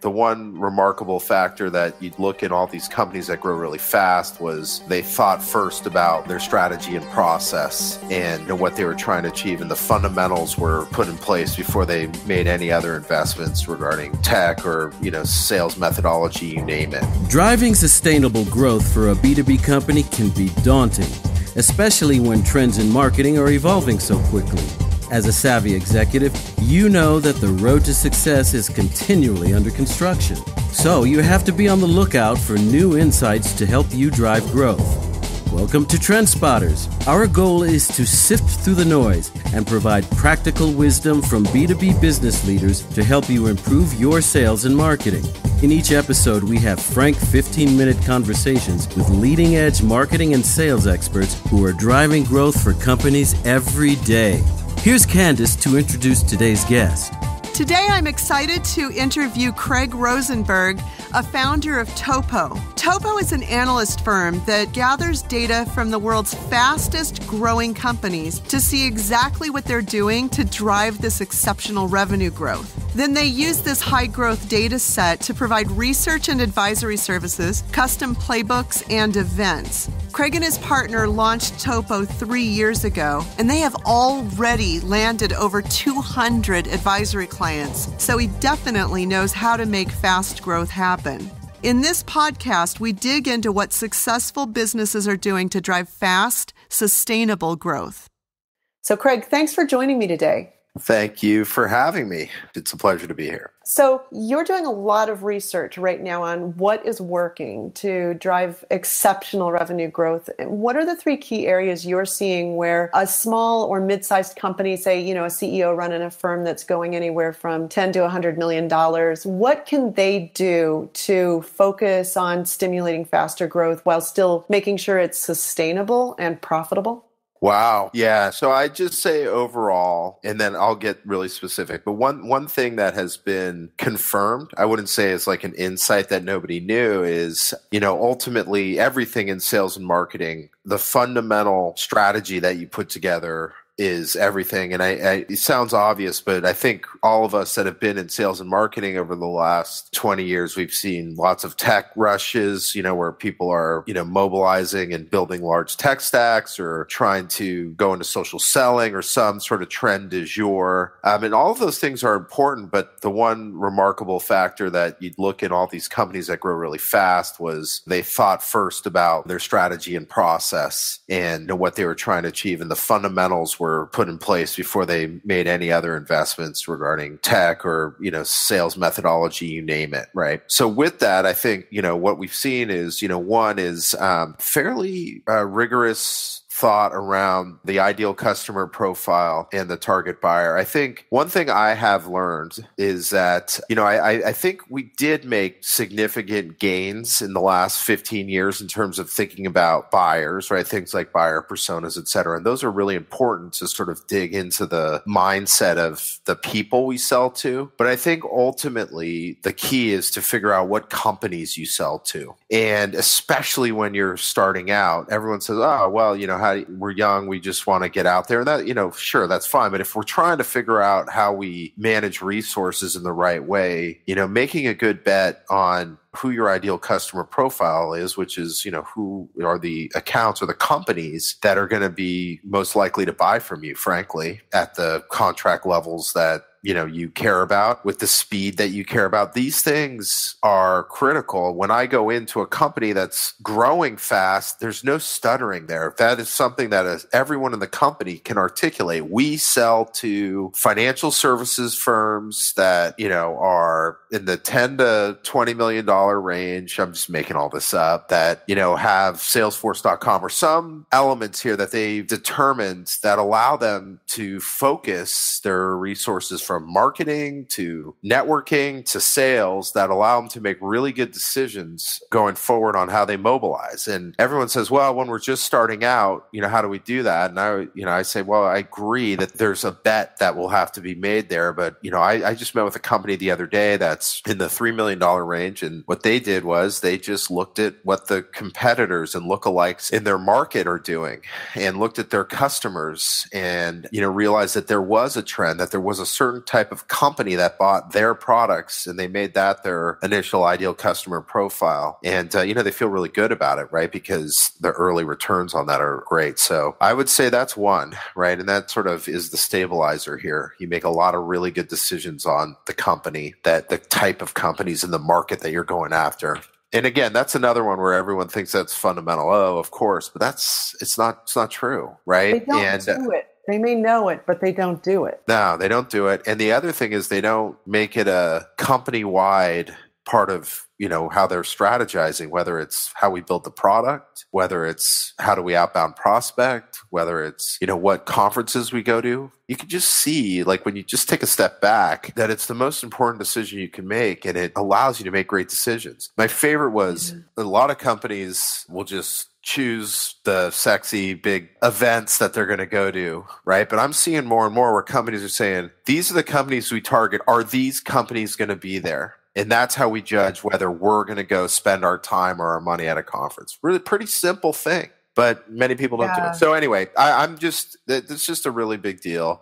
The one remarkable factor that you'd look in all these companies that grow really fast was they thought first about their strategy and process and what they were trying to achieve, and the fundamentals were put in place before they made any other investments regarding tech or, sales methodology, you name it. Driving sustainable growth for a B2B company can be daunting, especially when trends in marketing are evolving so quickly. As a savvy executive, you know that the road to success is continually under construction. So you have to be on the lookout for new insights to help you drive growth. Welcome to Trend Spotters. Our goal is to sift through the noise and provide practical wisdom from B2B business leaders to help you improve your sales and marketing. In each episode, we have frank 15-minute conversations with leading-edge marketing and sales experts who are driving growth for companies every day. Here's Candyce to introduce today's guest. Today, I'm excited to interview Craig Rosenberg, a founder of TOPO. TOPO is an analyst firm that gathers data from the world's fastest growing companies to see exactly what they're doing to drive this exceptional revenue growth. Then they use this high-growth data set to provide research and advisory services, custom playbooks, and events. Craig and his partner launched TOPO 3 years ago, and they have already landed over 200 advisory clients, so he definitely knows how to make fast growth happen. In this podcast, we dig into what successful businesses are doing to drive fast, sustainable growth. So, Craig, thanks for joining me today. Thank you for having me. It's a pleasure to be here. So you're doing a lot of research right now on what is working to drive exceptional revenue growth. What are the 3 key areas you're seeing where a small or mid-sized company, say, a CEO running a firm that's going anywhere from $10 to $100 million, what can they do to focus on stimulating faster growth while still making sure it's sustainable and profitable? Wow. Yeah. So I just say overall, and then I'll get really specific. But one thing that has been confirmed, I wouldn't say it's like an insight that nobody knew, is, ultimately everything in sales and marketing, the fundamental strategy that you put together is everything. And it sounds obvious, but I think all of us that have been in sales and marketing over the last 20 years, we've seen lots of tech rushes, where people are, mobilizing and building large tech stacks or trying to go into social selling or some sort of trend du jour. And all of those things are important, but the one remarkable factor that you'd look in all these companies that grow really fast was they thought first about their strategy and process and what they were trying to achieve, and the fundamentals were put in place before they made any other investments regarding tech or, sales methodology, you name it, right? So with that, I think, what we've seen is, one is fairly rigorous thought around the ideal customer profile and the target buyer. I think one thing I have learned is that, I think we did make significant gains in the last 15 years in terms of thinking about buyers, right? Things like buyer personas, et cetera. And those are really important to sort of dig into the mindset of the people we sell to. But I think ultimately the key is to figure out what companies you sell to. And especially when you're starting out, everyone says, oh, well, we're young, we just want to get out there. And that, sure, that's fine. But if we're trying to figure out how we manage resources in the right way, making a good bet on who your ideal customer profile is, which is, who are the accounts or the companies that are going to be most likely to buy from you, frankly, at the contract levels that you care about, with the speed that you care about. These things are critical. When I go into a company that's growing fast, there's no stuttering there. That is something that everyone in the company can articulate. We sell to financial services firms that, are in the $10 to $20 million range. I'm just making all this up, that, have Salesforce.com or some elements here that they've determined that allow them to focus their resources from marketing to networking to sales, that allow them to make really good decisions going forward on how they mobilize. And everyone says, well, when we're just starting out, how do we do that? And I say, well, I agree that there's a bet that will have to be made there. But, I just met with a company the other day that's in the $3 million range. And What they did was they just looked at what the competitors and lookalikes in their market are doing and looked at their customers and, realized that there was a trend, that there was a certain type of company that bought their products, and they made that their initial ideal customer profile. And, they feel really good about it, right? Because the early returns on that are great. So I would say that's one, right? And that sort of is the stabilizer here. You make a lot of really good decisions on the company, that the type of companies in the market that you're going after. And again, that's another one where everyone thinks that's fundamental. Oh, of course, but it's not true, right? They don't do it. They may know it, but they don't do it. No, they don't do it. And the other thing is they don't make it a company-wide part of, how they're strategizing, whether it's how we build the product, whether it's how do we outbound prospect, whether it's, what conferences we go to. You can just see, like, when you just take a step back, that it's the most important decision you can make, and it allows you to make great decisions. My favorite was a lot of companies will just choose the sexy big events that they're going to go to, right? But I'm seeing more and more where companies are saying, these are the companies we target. Are these companies going to be there? And that's how we judge whether we're going to go spend our time or our money at a conference. Really pretty simple thing, but many people don't do it. So anyway, it's just a really big deal.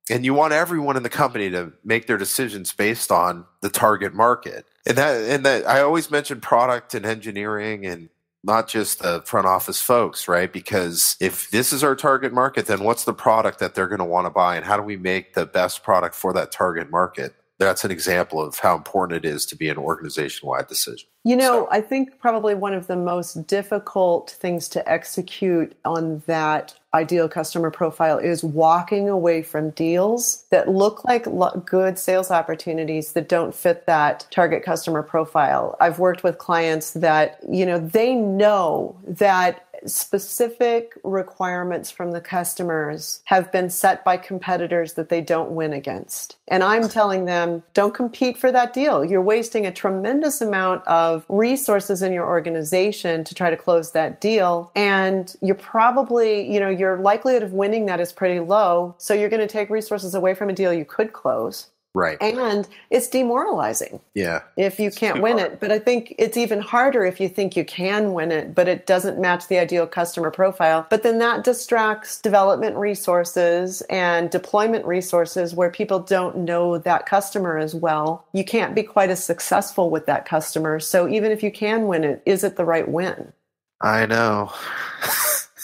And you want everyone in the company to make their decisions based on the target market. And that I always mention product and engineering and not just the front office folks, right? Because if this is our target market, then what's the product that they're going to want to buy, and how do we make the best product for that target market? That's an example of how important it is to be an organization-wide decision. I think probably one of the most difficult things to execute on that ideal customer profile is walking away from deals that look like good sales opportunities that don't fit that target customer profile. I've worked with clients that, they know that specific requirements from the customers have been set by competitors that they don't win against. And I'm telling them, don't compete for that deal. You're wasting a tremendous amount of resources in your organization to try to close that deal. And you're probably, your likelihood of winning that is pretty low. So you're going to take resources away from a deal you could close. Right. And it's demoralizing. Yeah. If you can't win it. But I think it's even harder if you think you can win it, but it doesn't match the ideal customer profile. But then that distracts development resources and deployment resources where people don't know that customer as well. You can't be quite as successful with that customer. So even if you can win it, is it the right win? I know.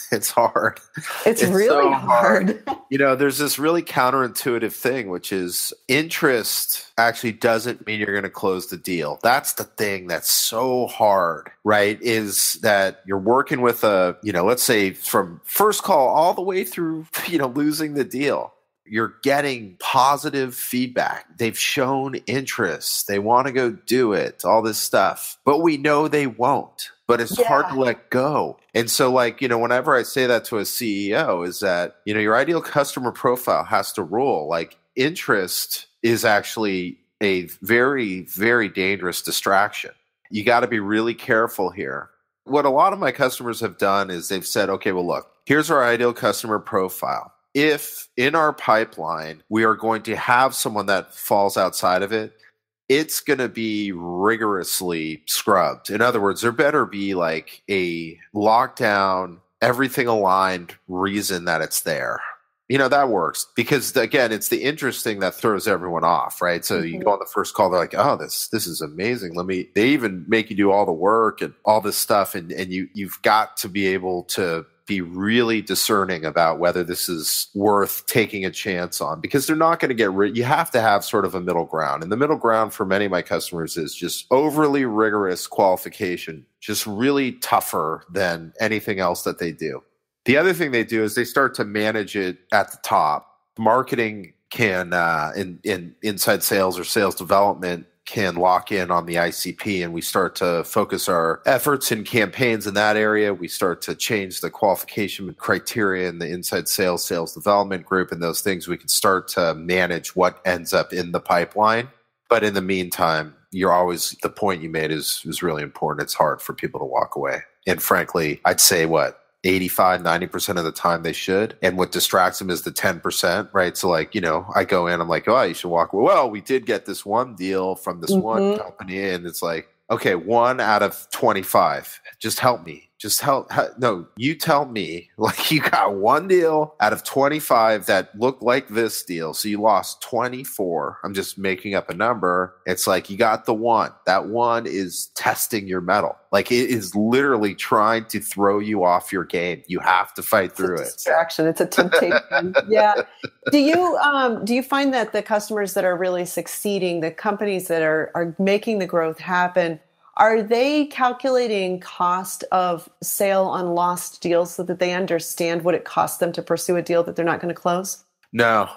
It's hard. It's really so hard. There's this really counterintuitive thing, which is interest actually doesn't mean you're going to close the deal. That's the thing that's so hard, right? Is that you're working with let's say from first call all the way through, losing the deal. You're getting positive feedback. They've shown interest. They want to go do it, all this stuff. But we know they won't. But it's hard to let go. And so, whenever I say that to a CEO is that, your ideal customer profile has to rule. Like, interest is actually a very, very dangerous distraction. You got to be really careful here. What a lot of my customers have done is they've said, okay, well, look, here's our ideal customer profile. If in our pipeline, we are going to have someone that falls outside of it, it's going to be rigorously scrubbed. In other words, there better be like a lockdown, everything aligned reason that it's there. That works because, again, it's the interest thing that throws everyone off, right? So you go on the first call, they're like, oh, this is amazing. They even make you do all the work and all this stuff. And you've got to be able to be really discerning about whether this is worth taking a chance on, because they're not going to get rid. You have to have sort of a middle ground. And the middle ground for many of my customers is just overly rigorous qualification, just really tougher than anything else that they do. The other thing they do is they start to manage it at the top. Marketing can, in inside sales or sales development, can lock in on the ICP, and we start to focus our efforts and campaigns in that area. We start to change the qualification criteria in the inside sales development group, and those things. We can start to manage what ends up in the pipeline. But in the meantime, the point you made is really important. It's hard for people to walk away. And frankly, I'd say 85, 90% of the time they should. And what distracts them is the 10%, right? So I go in, I'm like, oh, you should walk away. Well, we did get this one deal from this one company. And it's like, okay, 1 out of 25. Just help me. No, you tell me, like, you got one deal out of 25 that looked like this deal. So you lost 24. I'm just making up a number. It's like, you got the one. That one is testing your mettle. Like, it is literally trying to throw you off your game. You have to fight through it. Distraction. It's a temptation. Yeah. Do you find that the customers that are really succeeding, the companies that are making the growth happen, are they calculating cost of sale on lost deals so that they understand what it costs them to pursue a deal that they're not going to close? No,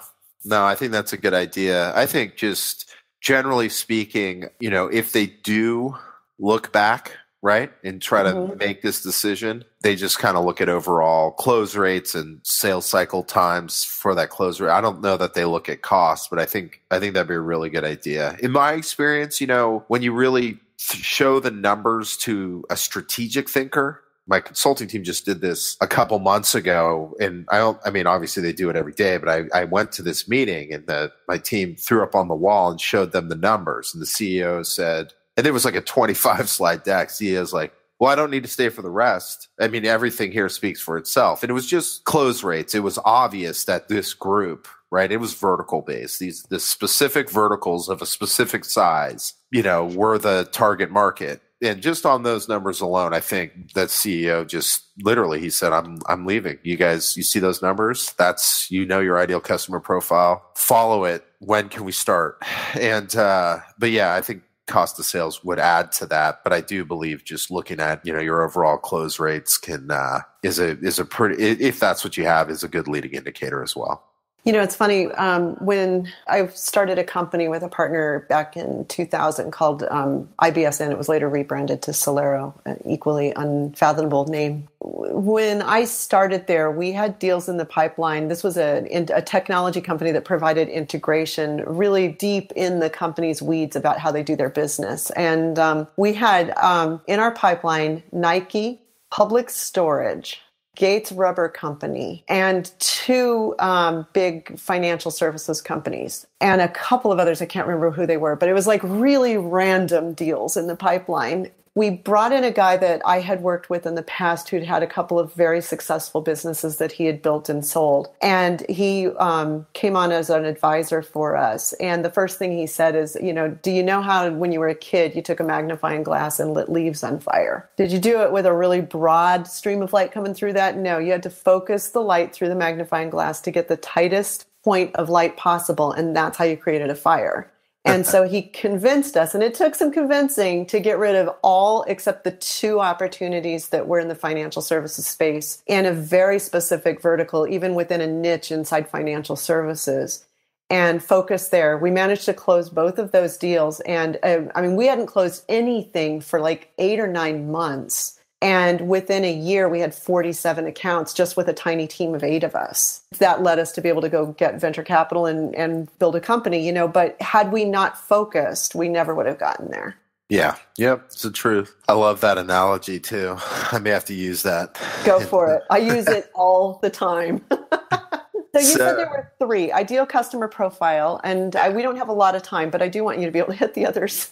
I think that's a good idea. I think just generally speaking, if they do look back, right, and try to make this decision, they just kind of look at overall close rates and sales cycle times for that close rate. I don't know that they look at cost, but I think that'd be a really good idea. In my experience, when you really show the numbers to a strategic thinker. My consulting team just did this a couple months ago, and obviously they do it every day, but I went to this meeting and my team threw up on the wall and showed them the numbers, and the CEO said, and there was like a 25 slide deck. CEO's like, well, I don't need to stay for the rest. Everything here speaks for itself. And it was just close rates. It was obvious that this group, right, it was vertical based. The specific verticals of a specific size, were the target market. And just on those numbers alone, I think that CEO just literally, he said, I'm leaving. You guys, you see those numbers? That's, your ideal customer profile. Follow it. When can we start? And, but yeah, I think cost of sales would add to that, but I do believe just looking at your overall close rates is a pretty, if that's what you have, is a good leading indicator as well. It's funny, when I started a company with a partner back in 2000 called IBSN, it was later rebranded to Solero, an equally unfathomable name. When I started there, we had deals in the pipeline. This was a technology company that provided integration really deep in the company's weeds about how they do their business. And we had in our pipeline Nike, Public Storage, Gates Rubber Company, and 2 big financial services companies, and a couple of others. I can't remember who they were, but it was like really random deals in the pipeline. We brought in a guy that I had worked with in the past who'd had a couple of very successful businesses that he had built and sold. And he came on as an advisor for us. And the first thing he said is, do you know how when you were a kid, you took a magnifying glass and lit leaves on fire? Did you do it with a really broad stream of light coming through that? No, you had to focus the light through the magnifying glass to get the tightest point of light possible. And that's how you created a fire. And so he convinced us, and it took some convincing to get rid of all except the 2 opportunities that were in the financial services space in a very specific vertical, even within a niche inside financial services, and focus there. We managed to close both of those deals. And we hadn't closed anything for like 8 or 9 months. And within a year, we had 47 accounts just with a tiny team of 8 of us. That led us to be able to go get venture capital and build a company, but had we not focused, we never would have gotten there. Yeah. Yep. It's the truth. I love that analogy too. I may have to use that. Go for it. I use it all the time. So you said there were 3: ideal customer profile, and we don't have a lot of time, but I do want you to be able to hit the others.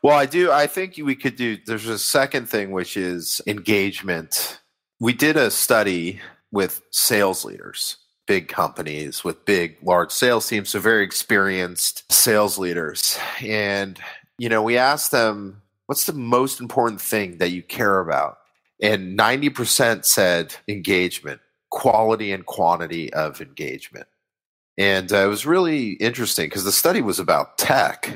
Well, I do. I think we could do, there's a second thing, which is engagement. We did a study with sales leaders, big companies with big, large sales teams, so very experienced sales leaders. And, we asked them, what's the most important thing that you care about? And 90% said engagement. Quality and quantity of engagement. And it was really interesting because the study was about tech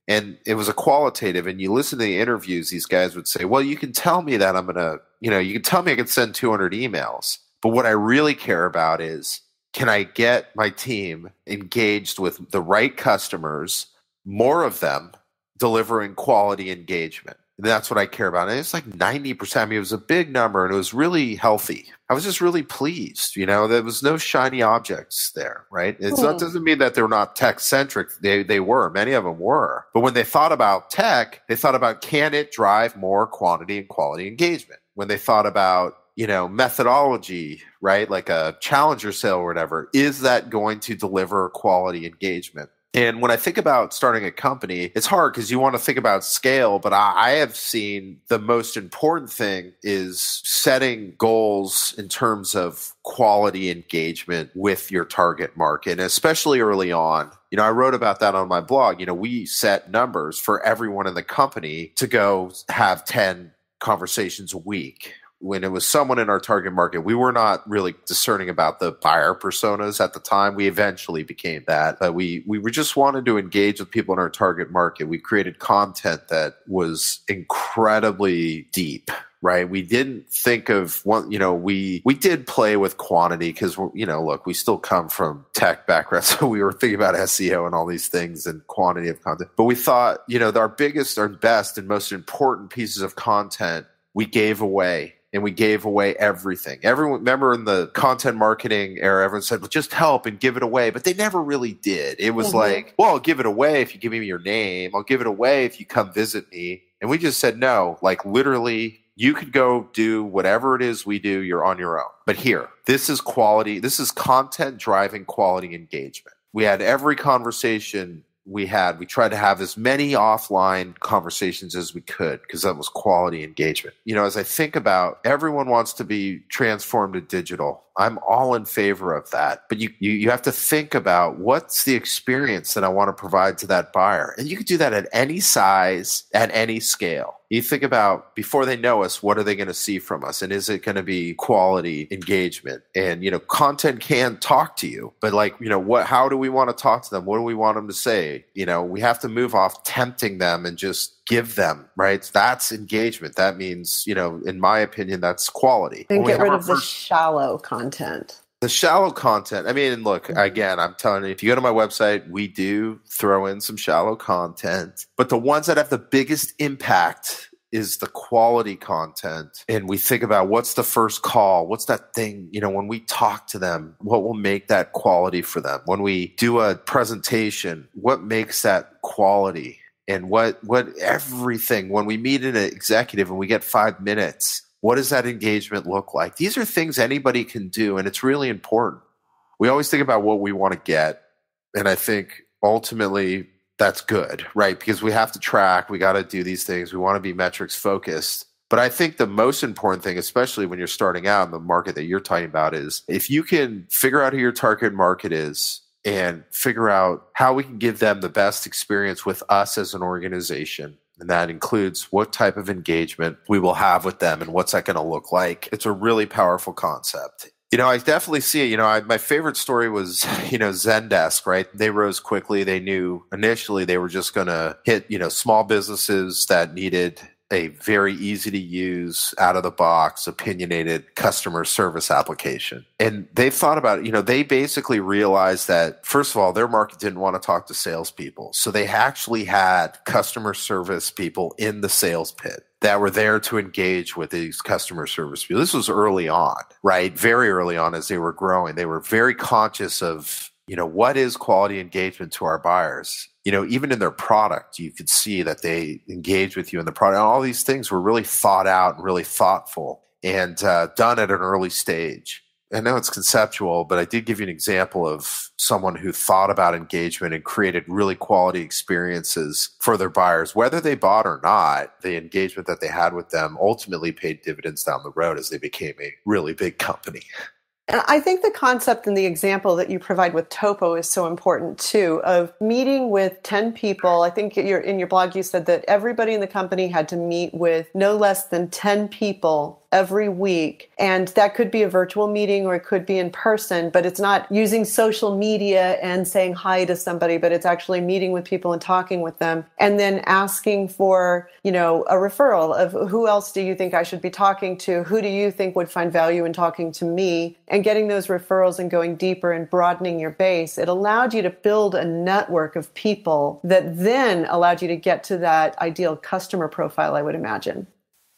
and it was a qualitative, and you listen to the interviews, these guys would say, well, you can tell me that I'm going to, you can tell me I can send 200 emails. But what I really care about is, can I get my team engaged with the right customers, more of them delivering quality engagement? And that's what I care about. And it's like 90%. It was a big number and it was really healthy. I was just really pleased. There was no shiny objects there, right? That doesn't mean that they're not tech centric. They were. Many of them were. But when they thought about tech, they thought about, can it drive more quantity and quality engagement? When they thought about, methodology, right? Like a challenger sale or whatever, is that going to deliver quality engagement? And when I think about starting a company, it's hard because you want to think about scale, but I have seen the most important thing is setting goals in terms of quality engagement with your target market, and especially early on. I wrote about that on my blog. We set numbers for everyone in the company to go have 10 conversations a week. When it was someone in our target market, we were not really discerning about the buyer personas at the time. We eventually became that, but we just wanted to engage with people in our target market. We created content that was incredibly deep, right? We didn't think of one, we did play with quantity because, look, we still come from tech background. So we were thinking about SEO and all these things and quantity of content. But we thought, our biggest, our best and most important pieces of content we gave away. And we gave away everything. Everyone, remember in the content marketing era, everyone said, well, just help and give it away. But they never really did. It was like, well, I'll give it away if you give me your name. I'll give it away if you come visit me. And we just said, no, like literally, you could go do whatever it is we do. You're on your own. But here, this is quality. This is content driving quality engagement. We had every conversation we tried to have as many offline conversations as we could because that was quality engagement. As I think about everyone wants to be transformed to digital, I'm all in favor of that. But you have to think about what's the experience that I want to provide to that buyer. And you can do that at any size, at any scale. You think about before they know us, what are they going to see from us? And is it going to be quality engagement? And, content can talk to you, but how do we want to talk to them? What do we want them to say? We have to move off tempting them and just give them, right? That's engagement. That means, in my opinion, that's quality. And get rid of the shallow content. The shallow content. I mean, look, again, I'm telling you, if you go to my website, we do throw in some shallow content, but the ones that have the biggest impact is the quality content. And we think about what's the first call? What's that thing, when we talk to them, what will make that quality for them? When we do a presentation, what makes that quality? And what everything, when we meet an executive and we get 5 minutes, what does that engagement look like? These are things anybody can do, and it's really important. We always think about what we want to get, and I think ultimately that's good, right? Because we have to track, we got to do these things, we want to be metrics focused. But I think the most important thing, especially when you're starting out in the market that you're talking about, is if you can figure out who your target market is and figure out how we can give them the best experience with us as an organization. And that includes what type of engagement we will have with them and what's that going to look like. It's a really powerful concept. I definitely see it. My favorite story was, Zendesk, right? They rose quickly. They knew initially they were just going to hit, small businesses that needed a very easy to use, out of the box, opinionated customer service application. And they thought about it, they basically realized that, first of all, their market didn't want to talk to salespeople. So they actually had customer service people in the sales pit that were there to engage with these customer service people. This was early on, right? Very early on as they were growing. They were very conscious of, what is quality engagement to our buyers? Even in their product, you could see that they engage with you in the product. And all these things were really thought out and really thoughtful and done at an early stage. I know it's conceptual, but I did give you an example of someone who thought about engagement and created really quality experiences for their buyers. Whether they bought or not, the engagement that they had with them ultimately paid dividends down the road as they became a really big company. And I think the concept and the example that you provide with Topo is so important too, of meeting with 10 people. I think in your blog you said that everybody in the company had to meet with no less than 10 people every week. And that could be a virtual meeting or it could be in person, but it's not using social media and saying hi to somebody, but it's actually meeting with people and talking with them and then asking for, a referral of who else do you think I should be talking to? Who do you think would find value in talking to me? And getting those referrals and going deeper and broadening your base. It allowed you to build a network of people that then allowed you to get to that ideal customer profile, I would imagine.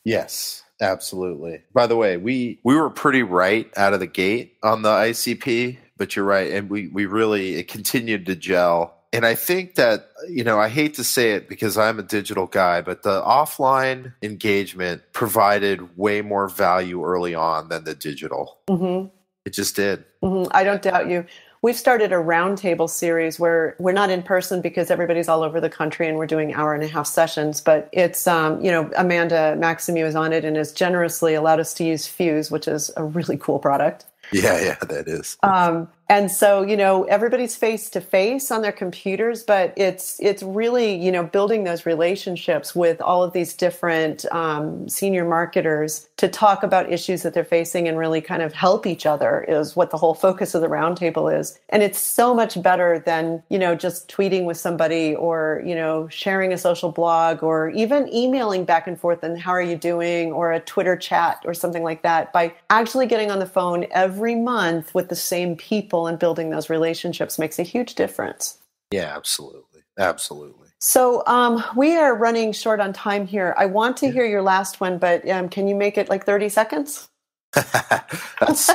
Yes. Absolutely. By the way, we were pretty right out of the gate on the ICP, but you're right. And it continued to gel. And I think that, I hate to say it because I'm a digital guy, but the offline engagement provided way more value early on than the digital. Mm-hmm. It just did. Mm-hmm. I don't doubt you. we've started a roundtable series where we're not in person because everybody's all over the country and we're doing 1.5-hour sessions. But it's, Amanda Maximu is on it and has generously allowed us to use Fuse, which is a really cool product. Yeah, that is. And so, everybody's face to face on their computers, but it's really, building those relationships with all of these different senior marketers to talk about issues that they're facing and really kind of help each other is what the whole focus of the roundtable is. And it's so much better than, just tweeting with somebody or, sharing a social blog or even emailing back and forth and how are you doing or a Twitter chat or something like that. By actually getting on the phone every month with the same people and building those relationships makes a huge difference. Yeah, absolutely. Absolutely. So we are running short on time here. I want to hear your last one, but can you make it like 30 seconds? That's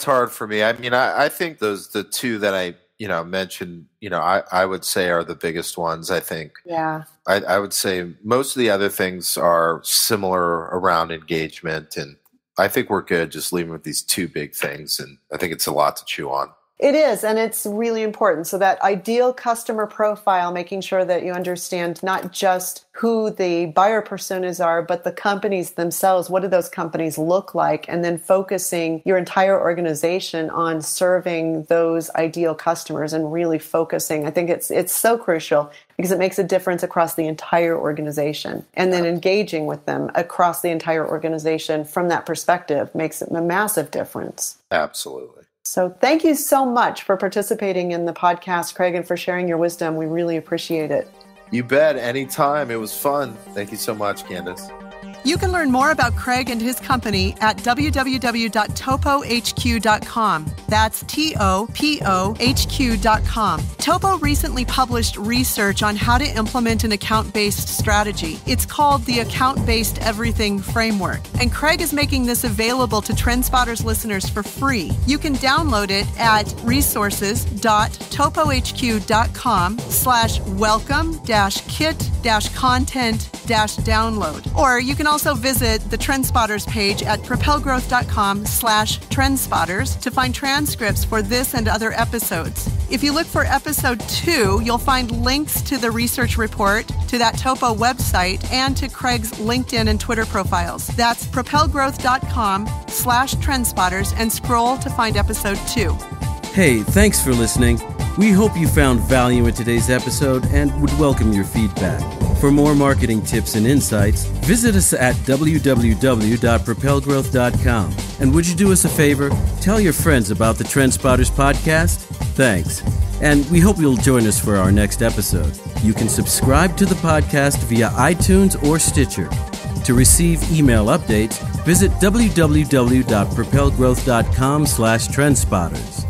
hard for me. I mean, I think the two that I, mentioned, I would say are the biggest ones, I think. Yeah. I would say most of the other things are similar around engagement, and I think we're good just leaving with these two big things, and I think it's a lot to chew on. It is, and it's really important. So that ideal customer profile, making sure that you understand not just who the buyer personas are, but the companies themselves. What do those companies look like? And then focusing your entire organization on serving those ideal customers and really focusing. I think it's so crucial because it makes a difference across the entire organization. And then engaging with them across the entire organization from that perspective makes a massive difference. Absolutely. So thank you so much for participating in the podcast, Craig, and for sharing your wisdom. We really appreciate it. You bet. Anytime. It was fun. Thank you so much, Candyce. You can learn more about Craig and his company at www.topohq.com. That's TOPOHQ.com. Topo recently published research on how to implement an account-based strategy. It's called the Account-Based Everything Framework. And Craig is making this available to TrendSpotters listeners for free. You can download it at resources.topohq.com/welcome-kit-content-download. Or you can also visit the TrendSpotters page at propelgrowth.com/trendspotters to find transcripts for this and other episodes. If you look for episode 2, you'll find links to the research report, to that Topo website, and to Craig's LinkedIn and Twitter profiles. That's propelgrowth.com/trendspotters and scroll to find episode 2. Hey, thanks for listening. We hope you found value in today's episode and would welcome your feedback. For more marketing tips and insights, visit us at www.propelgrowth.com. And would you do us a favor? Tell your friends about the TrendSpotters podcast. Thanks. And we hope you'll join us for our next episode. You can subscribe to the podcast via iTunes or Stitcher. To receive email updates, visit www.propelgrowth.com/trendspotters.